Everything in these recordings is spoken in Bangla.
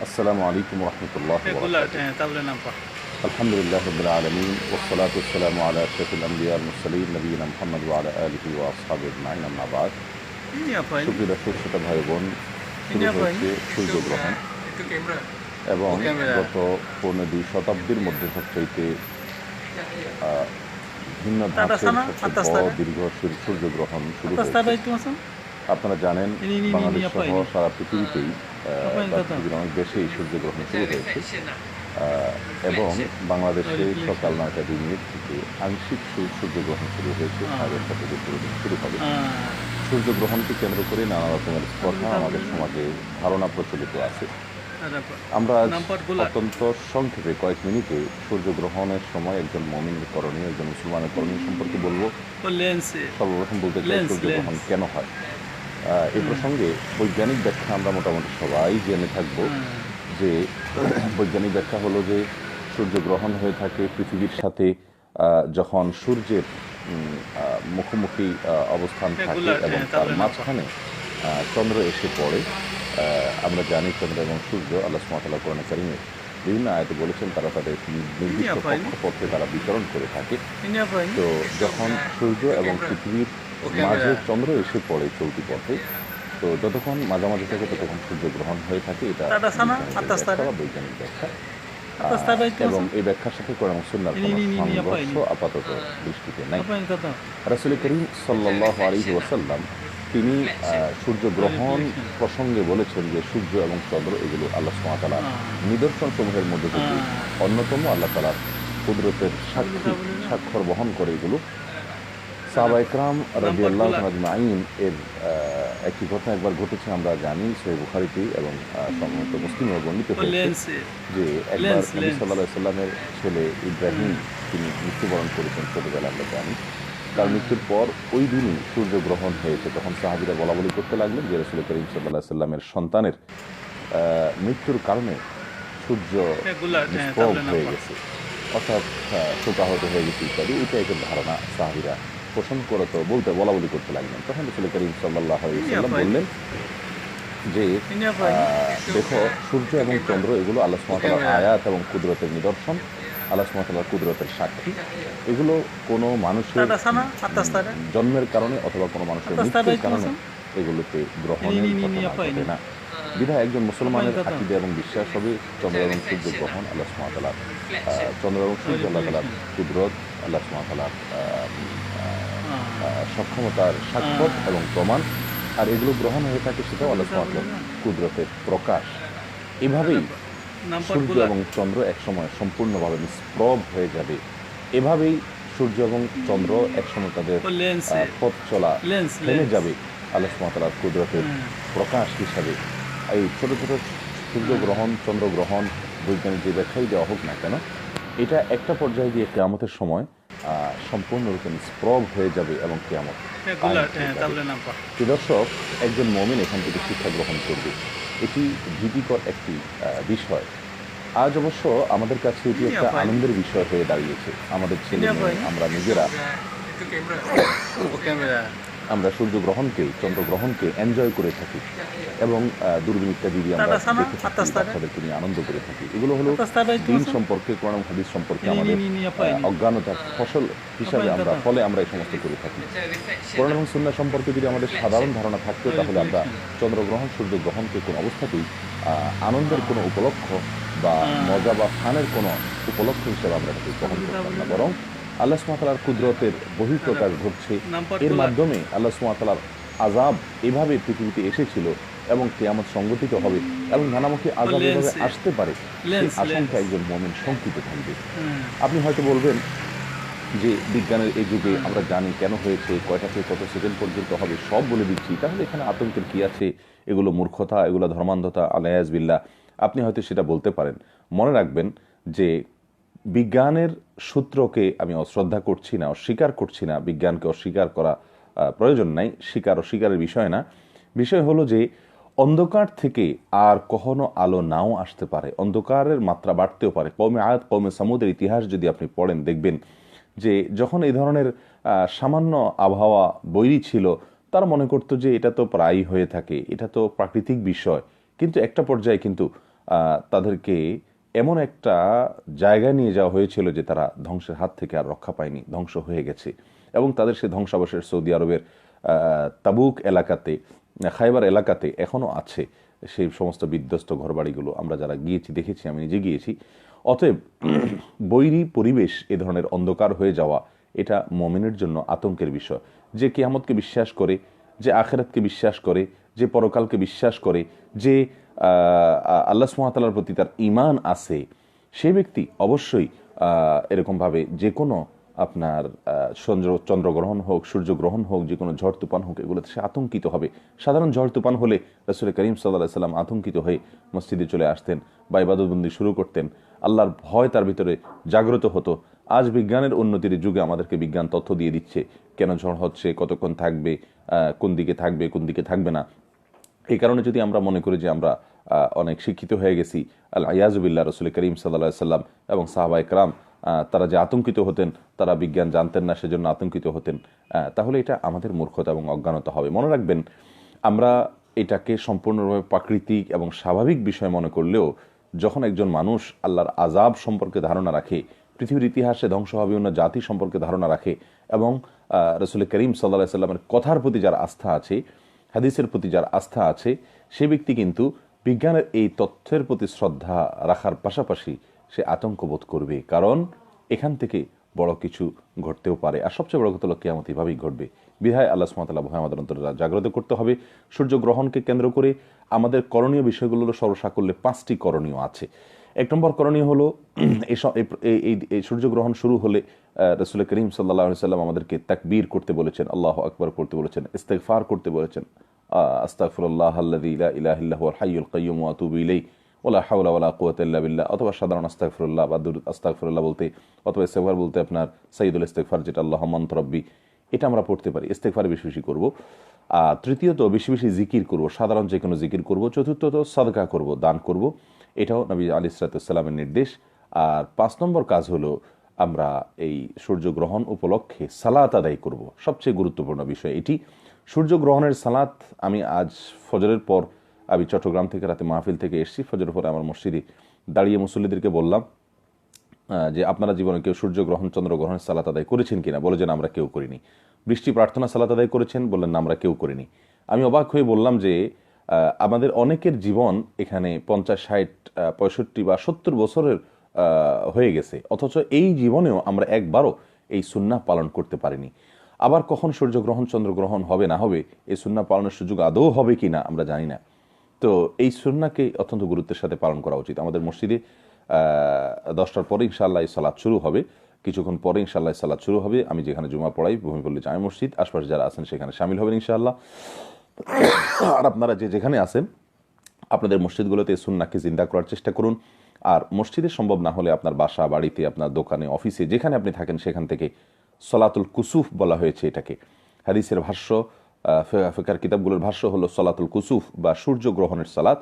السلام عليكم ورحمة الله وبركاته. الحمد لله رب العالمين والصلاة والسلام على أشرف الأنبياء المرسلين نبينا محمد وعلى آله وأصحابه أجمعين أما بعد. সুপ্রিয় দর্শক শ্রোতা ভাই বোন, শুরু হয়েছে সূর্যগ্রহণ এবং গত ২ শতাব্দীর মধ্যে সবচাইতে ভিন্ন ধাঁচের সবচেয়ে বড় দীর্ঘ সূর্যগ্রহণ শুরু হয়েছে। আপনারা জানেন বাংলাদেশ সহ সারা পৃথিবীতেই পৃথিবীর অনেক দেশেই সূর্যগ্রহণ শুরু হয়েছে এবং বাংলাদেশে সকাল ৯টা ২ মিনিট থেকে আংশিক সূর্যগ্রহণ শুরু হয়েছে। ৭:৩০ থেকে শুরু হবে। সূর্যগ্রহণকে কেন্দ্র করে নানা রকমের কথা আমাদের সমাজে ধারণা প্রচলিত আছে। আমরা অত্যন্ত সংক্ষেপে কয়েক মিনিটে সূর্যগ্রহণের সময় একজন মুমিনের করণীয়, একজন মুসলমানের করণীয় সম্পর্কে বলবো। সর্বপ্রথম বলতে চাই সূর্যগ্রহণ কেন হয়। এই প্রসঙ্গে বৈজ্ঞানিক ব্যাখ্যা আমরা মোটামুটি সবাই জেনে থাকব যে বৈজ্ঞানিক ব্যাখ্যা হলো যে সূর্যগ্রহণ হয়ে থাকে পৃথিবীর সাথে যখন সূর্যের মুখোমুখি অবস্থান থাকে এবং তার মাঝখানে চন্দ্র এসে পড়ে। আমরা জানি চন্দ্র এবং সূর্য আল্লাহ সুবহানাহু ওয়া তাআলা কোরআনে কারীমে বিভিন্ন আয়াতে বলেছেন তারা তাদের নির্দিষ্ট কক্ষপথে তারা বিচরণ করে থাকে। তো যখন সূর্য এবং পৃথিবীর মাঝে চন্দ্র এসে পড়ে চলতি পথে, তো যতক্ষণ মাঝামাঝি থাকে ততক্ষণ সূর্যগ্রহণ হয়ে থাকে। এটা বৈজ্ঞানিক ব্যাখ্যা এবং এই ব্যাখ্যার সাথে কোরআন এবং সুন্নাহর কোনো সংঘর্ষ আপাতত দৃষ্টিতে নাই। রাসূল করিম সাল্লাল্লাহু আলাইহি ওয়াসাল্লাম তিনি সূর্যগ্রহণ প্রসঙ্গে বলেছেন যে সূর্য এবং চন্দ্র এগুলো আল্লাহ সুবহানাহু ওয়া তাআলার নিদর্শন সমূহের মধ্যে থেকে অন্যতম। আল্লাহ তাআলার কুদরতের স্বাক্ষর বহন করে এগুলো। সাহাবায়ে কেরাম রাদিয়াল্লাহু আজমাইন এর একটি ঘটনা একবার ঘটেছে, আমরা জানি সহিহ বুখারীতে এবং সম্ভবত মুসলিমেও বর্ণিত হয়েছে যে একবার নবী সাল্লাল্লাহু আলাইহি সাল্লামের ছেলে ইব্রাহিম তিনি মৃত্যুবরণ করেছেন ছোটবেলায়, আমরা জানি। তার মৃত্যুর পর ওই দিনই সূর্যগ্রহণ হয়েছে। তখন সাহাবীরা বলাবলি করতে লাগলেন যে রাসূল করিম সাল্লাল্লাহু আলাইহি সাল্লামের সন্তানের মৃত্যুর কারণে সূর্য নিষ্প্রভ হয়ে গেছে, অর্থাৎ শোকাহত হয়ে গেছে ইত্যাদি। এটা একটা ধারণা সাহাবীরা পোষণ করে তো বলাবলি করতে লাগলেন। তখন রাসূল করিম সাল্লাল্লাহু আলাইহি সাল্লাম বললেন যে দেখো, সূর্য এবং চন্দ্র এগুলো আল্লাহ সুবহানাহু ওয়া তাআলার আয়াত এবং কুদরতের নিদর্শন, আল্লাহ সুবহানাহু ওয়া তাআলার কুদরতের সাক্ষী। এগুলো কোনো মানুষের জন্মের কারণে অথবা কোনো মানুষের মৃত্যুর কারণে এগুলোতে গ্রহণের ঘটনা ঘটে না। বিধায় একজন মুসলমানের আকীদা এবং বিশ্বাস হবে চন্দ্র এবং সূর্য গ্রহণ আল্লাহ সুবহানাহু ওয়া তাআলার চন্দ্র এবং সূর্য আল্লাহ তাআলার কুদরত, আল্লাহ সুবহানাহু ওয়া তাআলার সক্ষমতার সাক্ষ্য এবং প্রমাণ। আর এগুলো গ্রহণ হয়ে থাকে সেটাও আল্লাহ সুবহানাহু ওয়া তাআলার কুদরতের প্রকাশ। এভাবেই সূর্য এবং চন্দ্র একসময় সম্পূর্ণভাবে নিষ্প্রভ হয়ে যাবে। এভাবেই সূর্য এবং চন্দ্র একসময় তাদের পথ চলা থেমে যাবে আল্লাহ সুবহানাহু ওয়া তাআলার কুদরতের প্রকাশ হিসাবে। এই ছোট ছোট সূর্যগ্রহণ, চন্দ্রগ্রহণ বৈজ্ঞানিক যে ব্যাখ্যাই দেওয়া হোক না কেন, এটা একটা পর্যায়ে গিয়ে কিয়ামতের সময় সম্পূর্ণরূপে নিষ্প্রভ হয়ে যাবে এবং কিয়ামত। দর্শক, একজন মুমিন এখান থেকে শিক্ষা গ্রহণ করবে, এটি ভীতিকর একটি বিষয়। আজ অবশ্য আমাদের কাছে এটি একটা আনন্দের বিষয় হয়ে দাঁড়িয়েছে। আমাদের ছেলে মেয়ে, আমরা নিজেরা আমরা সূর্যগ্রহণকে, চন্দ্রগ্রহণকে এনজয় করে থাকি এবং দূরবীন ইত্যাদি আমরা দেখে থাকি, বাচ্চাদেরকে নিয়ে আনন্দ করে থাকি। এগুলো হলো দ্বীন সম্পর্কে, কোরআন এবং হাদিস সম্পর্কে আমাদের অজ্ঞানতার ফসল হিসাবে ফলে আমরা এই সমস্ত করে থাকি। কোরআন এবং সুন্নাহ সম্পর্কে যদি আমাদের সাধারণ ধারণা থাকতো তাহলে আমরা চন্দ্রগ্রহণ, সূর্যগ্রহণকে কোনো অবস্থাতেই আনন্দের কোনো উপলক্ষ বা মজা বা ফানের কোনো উপলক্ষ হিসেবে আমরা এটাকে গ্রহণ করতাম না। বরং আল্লাহ সুবহানাহু ওয়া তাআলার কুদরতের বহিঃপ্রকাশ ঘটছে, এর মাধ্যমে আল্লাহ সুবহানাহু ওয়া তাআলার আযাব এভাবে পৃথিবীতে এসেছিল এবং কিয়ামত সংগঠিত হবে এবং নানামুখী আযাব এভাবে আসতে পারে, সেই আশঙ্কা একজন মুমিন শঙ্কিত থাকবে। আপনি হয়তো বলবেন যে বিজ্ঞানের এই যুগে আমরা জানি কেন হয়েছে, কয়টা থেকে কত সেকেন্ড পর্যন্ত হবে সব বলে দিচ্ছি, তাহলে এখানে আতঙ্কের কি আছে? এগুলো মূর্খতা, এগুলো ধর্মান্ধতা, আলিয়াজ বিল্লাহ। আপনি হয়তো সেটা বলতে পারেন। মনে রাখবেন যে বিজ্ঞানের সূত্রকে আমি অশ্রদ্ধা করছি না, অস্বীকার করছি না। বিজ্ঞানকে অস্বীকার করা প্রয়োজন নাই, স্বীকার অস্বীকারের বিষয় না। বিষয় হলো যে অন্ধকার থেকে আর কখনো আলো নাও আসতে পারে, অন্ধকারের মাত্রা বাড়তেও পারে। কওমে আদ, কওমে সামুদের ইতিহাস যদি আপনি পড়েন দেখবেন যে যখন এই ধরনের সামান্য আবহাওয়া বৈরী ছিল, তারা মনে করতো যে এটা তো প্রায়ই হয়ে থাকে, এটা তো প্রাকৃতিক বিষয়। কিন্তু একটা পর্যায়ে কিন্তু তাদেরকে এমন একটা জায়গায় নিয়ে যাওয়া হয়েছিল যে তারা ধ্বংসের হাত থেকে আর রক্ষা পায়নি, ধ্বংস হয়ে গেছে। এবং তাদের সেই ধ্বংসাবশেষ সৌদি আরবের তাবুক এলাকাতে, খাইবার এলাকাতে এখনও আছে সেই সমস্ত বিধ্বস্ত ঘরবাড়িগুলো। আমরা যারা গিয়েছি দেখেছি, আমি নিজে গিয়েছি। অতএব বৈরী পরিবেশ, এ ধরনের অন্ধকার হয়ে যাওয়া, এটা মুমিনের জন্য আতঙ্কের বিষয়। যে কিয়ামতকে বিশ্বাস করে, যে আখিরাতকে বিশ্বাস করে, যে পরকালকে বিশ্বাস করে, যে আল্লাহ সুবহানাহু ওয়া তাআলার প্রতি তার ঈমান আছে, সে ব্যক্তি অবশ্যই এরকমভাবে যে কোনো আপনার চন্দ্রগ্রহণ হোক, সূর্যগ্রহণ হোক, যে কোনো ঝড় তুফান হোক, এগুলোতে সে আতঙ্কিত হবে। সাধারণ ঝড় তুফান হলে রাসূল করিম সাল্লাল্লাহু আলাইহি ওয়াসাল্লাম আতঙ্কিত হয়ে মসজিদে চলে আসতেন বা ইবাদতবন্দি শুরু করতেন, আল্লাহর ভয় তার ভিতরে জাগ্রত হতো। আজ বিজ্ঞানের উন্নতির যুগে আমাদেরকে বিজ্ঞান তথ্য দিয়ে দিচ্ছে কেন ঝড় হচ্ছে, কতক্ষণ থাকবে, কোন দিকে থাকবে, কোন দিকে থাকবে না। এই কারণে যদি আমরা মনে করি যে আমরা অনেক শিক্ষিত হয়ে গেছি, আল ইয়াজুবিল্লাহ, রাসূল করিম সাল্লাল্লাহু আলাইহি ওয়াসাল্লাম এবং সাহাবায়ে কেরাম তারা যে আতঙ্কিত হতেন, তারা বিজ্ঞান জানতেন না সেজন্য আতঙ্কিত হতেন, তাহলে এটা আমাদের মূর্খতা এবং অজ্ঞানতা হবে। মনে রাখবেন, আমরা এটাকে সম্পূর্ণভাবে প্রাকৃতিক এবং স্বাভাবিক বিষয় মনে করলেও যখন একজন মানুষ আল্লাহর আযাব সম্পর্কে ধারণা রাখে, পৃথিবীর ইতিহাসে ধ্বংস হবে অন্য জাতি সম্পর্কে ধারণা রাখে, এবং রাসূল করিম সাল্লাল্লাহু আলাইহি ওয়াসাল্লামের কথার প্রতি যার আস্থা আছে, হাদিসের প্রতি যার আস্থা আছে, সে ব্যক্তি কিন্তু বিজ্ঞানের এই তথ্যের প্রতি শ্রদ্ধা রাখার পাশাপাশি সে আতঙ্ক বোধ করবে, কারণ এখান থেকে বড় কিছু ঘটতেও পারে। আর সবচেয়ে বড় কথা হলো কিয়ামত এভাবেই ঘটবে। বিধায় আল্লাহ সুবহানাহু ওয়া তাআলা ভয় আমাদের অন্তরে জাগ্রত করতে হবে। সূর্যগ্রহণকে কেন্দ্র করে আমাদের করণীয় বিষয়গুলো সর্বসাকল্যে 5টি করণীয় আছে। 1 নম্বর করণীয় হলো এই সূর্যগ্রহণ শুরু হলে রাসূল করিম সাল্লাল্লাহু আলাইহি ওয়াসাল্লাম আমাদেরকে তাকবীর করতে বলেছেন, আল্লাহু আকবার করতে বলেছেন, ইস্তিগফার করতে বলেছেন, আস্তাগফিরুল্লাহাল্লাযী লা ইলাহা ইল্লা হুয়াল হাইয়ুল কাইয়্যুম ওয়া আতুবু ইলাইহি ওয়ালা হাওলা ওয়ালা কুওয়াতা ইল্লা বিল্লাহ, অথবা সাধারণ আস্তাগফিরুল্লাহ বা দুরূদ আস্তাগফিরুল্লাহ বলতে, অথবা ইস্তিগফার বলতে আপনার সাইয়্যিদুল ইস্তিগফার যেটা আল্লাহুম্মা আনতা রাব্বি, এটা আমরা পড়তে পারি। ইস্তিগফার বেশি বেশি করব। তৃতীয়ত বেশি বেশি জিকির করব, সাধারণ যে কোনো জিকির করব। চতুর্থত সাদকা করব, দান করব, এটাও নবী আলাইহিস সালামের নির্দেশ। আর 5 নম্বর কাজ হলো আমরা এই সূর্যগ্রহণ উপলক্ষে সালাত আদায় করব। সবচেয়ে গুরুত্বপূর্ণ বিষয় এটি। সূর্যগ্রহণের সালাত, আমি আজ ফজরের পর, আমি চট্টগ্রাম থেকে রাতে মাহফিল থেকে এসেছি, ফজরের পরে আমার মসজিদে দাঁড়িয়ে মুসল্লিদেরকে বললাম যে আপনারা জীবনে কেউ সূর্যগ্রহণ চন্দ্রগ্রহণের সালাত আদায় করেছেন কিনা? বলে যে আমরা কেউ করিনি। বৃষ্টি প্রার্থনা সালাত আদায় করেছেন? বললেন না, আমরা কেউ করিনি। আমি অবাক হয়ে বললাম যে আমাদের অনেকের জীবন এখানে 50, 60, 65 বা 70 বছরের হয়ে গেছে, অথচ এই জীবনেও আমরা একবারও এই সুন্নাহ পালন করতে পারিনি। আবার কখন সূর্যগ্রহণ চন্দ্রগ্রহণ হবে না হবে, এই সুন্নাহ পালনের সুযোগ আদৌ হবে কি না আমরা জানি না। তো এই সুন্নাহকে অত্যন্ত গুরুত্বের সাথে পালন করা উচিত। আমাদের মসজিদে 10টার পরে ইনশাআল্লাহ এই সালাত শুরু হবে, কিছুক্ষণ পরে ইনশাআল্লাহ সালাত শুরু হবে। আমি যেখানে জুমা পড়াই, ভূমিপল্লী জামে মসজিদ, আশপাশে যারা আছেন সেখানে শামিল হবেন ইনশাআল্লাহ। আর আপনারা যে যেখানে আছেন আপনাদের মসজিদগুলোতে এই সুন্নাহকে জিন্দা করার চেষ্টা করুন। আর মসজিদে সম্ভব না হলে আপনার বাসা, বাড়িতে, আপনার দোকানে, অফিসে, যেখানে আপনি থাকেন সেখান থেকে সলাতুল কুসুফ বলা হয়েছে এটাকে। হাদিসের ভাষ্য, ফিকহের কিতাবগুলোর ভাষ্য হলো সলাতুল কুসুফ বা সূর্যগ্রহণের সালাত।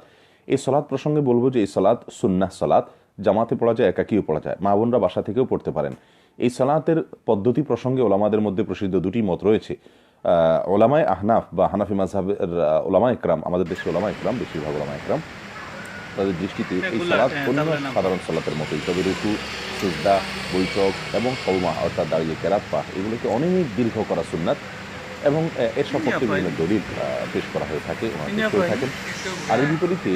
এই সালাত প্রসঙ্গে বলবো যে এই সালাত সুন্নাহ সালাত, জামাতে পড়া যায়, একাকীও পড়া যায়, মা বোনরা বাসা থেকেও পড়তে পারেন। এই সালাতের পদ্ধতি প্রসঙ্গে ওলামাদের মধ্যে প্রসিদ্ধ 2টি মত রয়েছে। ওলামায়ে আহনাফ বা হানাফি মাযহাবের ওলামায়ে ইকরাম, আমাদের দেশের ওলামায়ে ইকরাম, বেশিরভাগ ওলামায়ে ইকরাম, তাদের দৃষ্টিতে এই সালাত অন্য সাধারণ সালাতের মতোই, তবে রুকু, সিজদা, বৈঠক এবং কওমা অর্থাৎ দাঁড়িয়ে কেরাত পাঠ এগুলোকে অনেক দীর্ঘ করা সুন্নাত, এবং এর সপক্ষে বিভিন্ন দলিল পেশ করা হয়ে থাকে, হয়ে থাকেন। আর এর বিপরীতে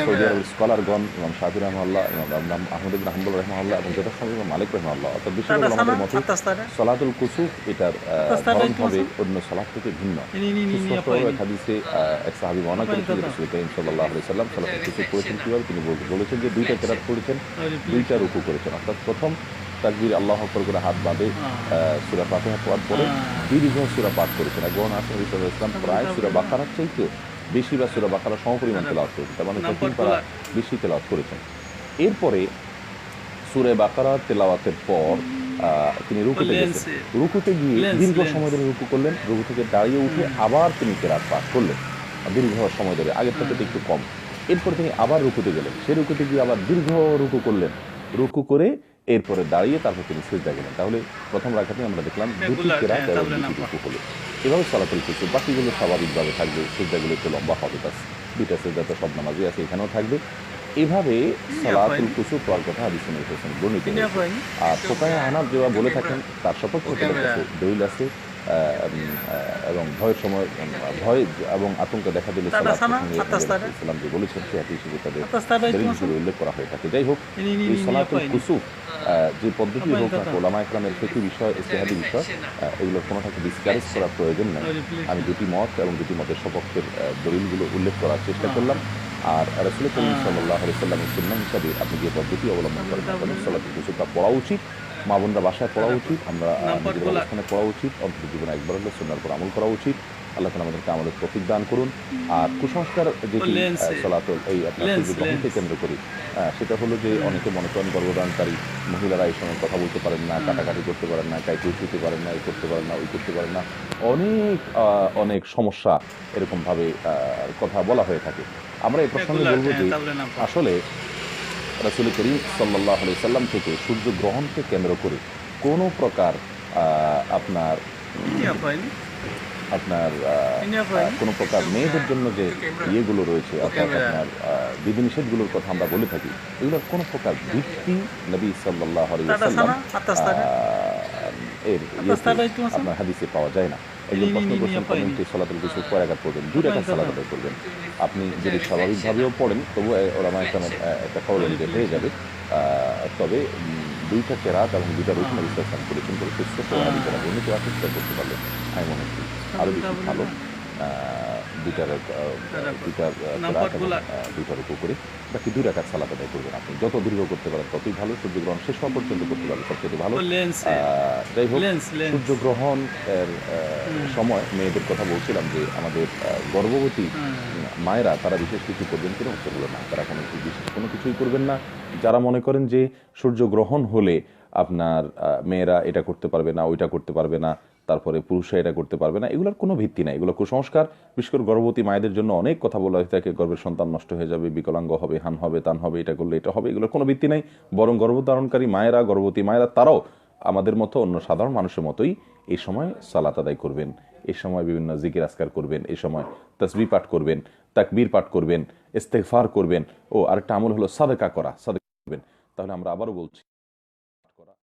সৌদি আরবের স্কলারগণ, ইমাম শাফি রাহমাহুল্লাহ, ইমাম আহমদ ইবনে হাম্বল রাহমাহুল্লাহ এবং যথাসময় ইমাম মালিক রাহমাহুল্লাহ, অর্থাৎ বেশিরভাগ ওলামাদের মতে সালাতুল কুসুফ এটার ধরন হবে অন্য সালাত থেকে ভিন্ন। এক হাদিসে এক সাহাবী বর্ণনা করেছেন যে রাসূল করিম সাল্লাল্লাহু আলাইহি ওয়াসাল্লাম সালাতুল কুসুফ পড়েছেন কিভাবে, তিনি বলেছেন যে 2টা কেরাত পড়েছেন, 2টা রুকু করেছেন, অর্থাৎ প্রথম তাকবীর আল্লাহু আকবার করে হাত বাঁধে সূরা ফাতিহা পড়ার পরে দীর্ঘ সূরা পাঠ করেছেন। একজন আসেন নবী সাল্লাল্লাহু আলাইহি ওয়াসাল্লাম প্রায় সূরা বাকারার চাইতে বেশি বা সূরা বাকারা সমপরিমাণ তেলাওয়াত করেছেন, তার মানে 3 পারা বেশি তেলাওয়াত করেছেন। এরপরে সূরা বাকারা তেলাওয়াতের পর তিনি রুকুতে গেছেন, রুকুতে গিয়ে দীর্ঘ সময় ধরে রুকু করলেন, রুকু থেকে দাঁড়িয়ে উঠে আবার তিনি কেরাত পাঠ করলেন দীর্ঘ সময় ধরে, আগের থেকে একটু কম। এরপর তিনি আবার রুকুতে গেলেন, সেই রুকুতে গিয়ে আবার দীর্ঘ রুকু করলেন, রুকু করে এরপরে দাঁড়িয়ে তারপর তিনি সিজদা গেলেন। তাহলে প্রথম রাকাতে আমরা দেখলাম 2টি কেরাত এবং 2টি রুকু হলো। এভাবে সালাতুল কুসুফ, বাকিগুলো স্বাভাবিকভাবে থাকবে, সিজদাগুলো একটু লম্বা হবে, বাস দুইটা সিজদা তো সব নামাজই আছে, এখানেও থাকবে। এভাবে সালাতুল কুসুফ হওয়ার কথা হাদিসে নবী হোসেন বর্ণিত হয়েছে। আর ফোকাহে হানাফ যেটা বলে থাকেন তার সপক্ষে দলিল আছে, এবং ভয়ের সময় ভয় এবং আতঙ্ক দেখা দিলে ইসলাম যে বলেছেন সে হিসেবে তাদের দলিলগুলো উল্লেখ করা হয়ে থাকে। যাই হোক, এই সালাতুল কুসুফ যে পদ্ধতি হোক না, ওলামা ইকরামের ফিকহি বিষয়, ইজতিহাদি বিষয়, এগুলোর কোনোটাকে ডিসকারেজ করার প্রয়োজন নেই। আমি দুটি মত এবং দুটি মতের সপক্ষের দলিলগুলো উল্লেখ করার চেষ্টা করলাম। আর রাসূল করিম সাল্লাল্লাহু আলাইহি ওয়াসাল্লামের সুন্নাহ হিসাবে আপনি যে পদ্ধতি অবলম্বন করেন না কেন, সালাতুল কুসুফটা পড়া উচিত, মা বোনরা বাসায় পড়া উচিত, আমরা নিজেদের অবস্থানে পড়া উচিত, অন্তত জীবনে একবার হলে সুন্নাহর উপর আমল করা উচিত। আল্লাহ তাআলা আমাদেরকে আমলের তৌফিক দান করুন। আর কুসংস্কার যেটি সালাতুল এই আপনার সূর্যগ্রহণকে কেন্দ্র করি, সেটা হলো যে অনেকে মনে করেন গর্ভধারণকারী মহিলারা এই সময় কথা বলতে পারেন না, কাটাকাটি করতে পারেন না, কাইতে উঠতে পারেন না, এই করতে পারেন না, ওই করতে পারেন না, অনেক অনেক সমস্যা এরকমভাবে কথা বলা হয়ে থাকে। আমরা এই প্রসঙ্গে বলবো যে আসলে রাসূল করিম সাল্লাল্লাহু আলাইহি সাল্লাম থেকে সূর্যগ্রহণকে কেন্দ্র করে কোনো প্রকার আপনার কোনো প্রকার মেয়েদের জন্য যে ইয়েগুলো রয়েছে, অর্থাৎ আপনার বিধিনিষেধগুলোর কথা আমরা বলে থাকি, এগুলোর কোনো প্রকার ভিত্তি নবী সাল্লাল্লাহু আলাইহি ওয়াসাল্লাম এর আপনার হাদিসে পাওয়া যায় না। একজন প্রশ্ন করছেন কমেন্টে, সালাতুল কুসুফ কয় রাকাত পড়বেন? 2 রাকাত সালাত আদায় করবেন। আপনি যদি স্বাভাবিকভাবেও পড়েন তবু ওলামা ইকরামের একটা কওল অনুযায়ী হয়ে যাবে। তবে 2টা কেরাত এবং 2টা রুকন নবী সাল্লাল্লাহু আলাইহি ওয়াসাল্লাম করেছেন বলে সুস্থ সহাবী যারা বর্ণিত আছে সেটা করতে পারলে আমি মনে করি আরও বেশি ভালো। 2টার রুকু করে বাকি 2 রাকাত সালাত আদায় করবেন। আপনি যত দীর্ঘ করতে পারেন ততই ভালো, সূর্যগ্রহণ শেষ হওয়া পর্যন্ত করতে পারলে সবচেয়ে ভালো। যাই হোক, সূর্যগ্রহণ এর সময় মেয়েদের কথা বলছিলাম যে আমাদের গর্ভবতী মায়েরা তারা বিশেষ কিছু করবেন কিনা, সেগুলো না, তারা বিশেষ কোনো কিছুই করবেন না। যারা মনে করেন যে সূর্যগ্রহণ হলে আপনার মেয়েরা এটা করতে পারবে না, ওইটা করতে পারবে না, তারপরে পুরুষরা এটা করতে পারবে না, এগুলোর কোনো ভিত্তি নাই, এগুলো কুসংস্কার। বিশেষ করে গর্ভবতী মায়েদের জন্য অনেক কথা বলা হয়ে থাকে, গর্ভের সন্তান নষ্ট হয়ে যাবে, বিকলাঙ্গ হবে, হান হবে, তান হবে, এটা করলে এটা হবে, এগুলোর কোনো ভিত্তি নাই। বরং গর্ভধারণকারী মায়েরা, গর্ভবতী মায়েরা তারাও আমাদের মতো অন্য সাধারণ মানুষের মতোই এই সময় সালাত আদায় করবেন, এই সময় বিভিন্ন জিকির আজকার করবেন, এই সময় তাসবিহ পাঠ করবেন, তাকবীর পাঠ করবেন, ইস্তেগফার করবেন। ও আরেকটা আমল হলো সাদাকা করা, সাদাকা করবেন। তাহলে আমরা আবারও বলছি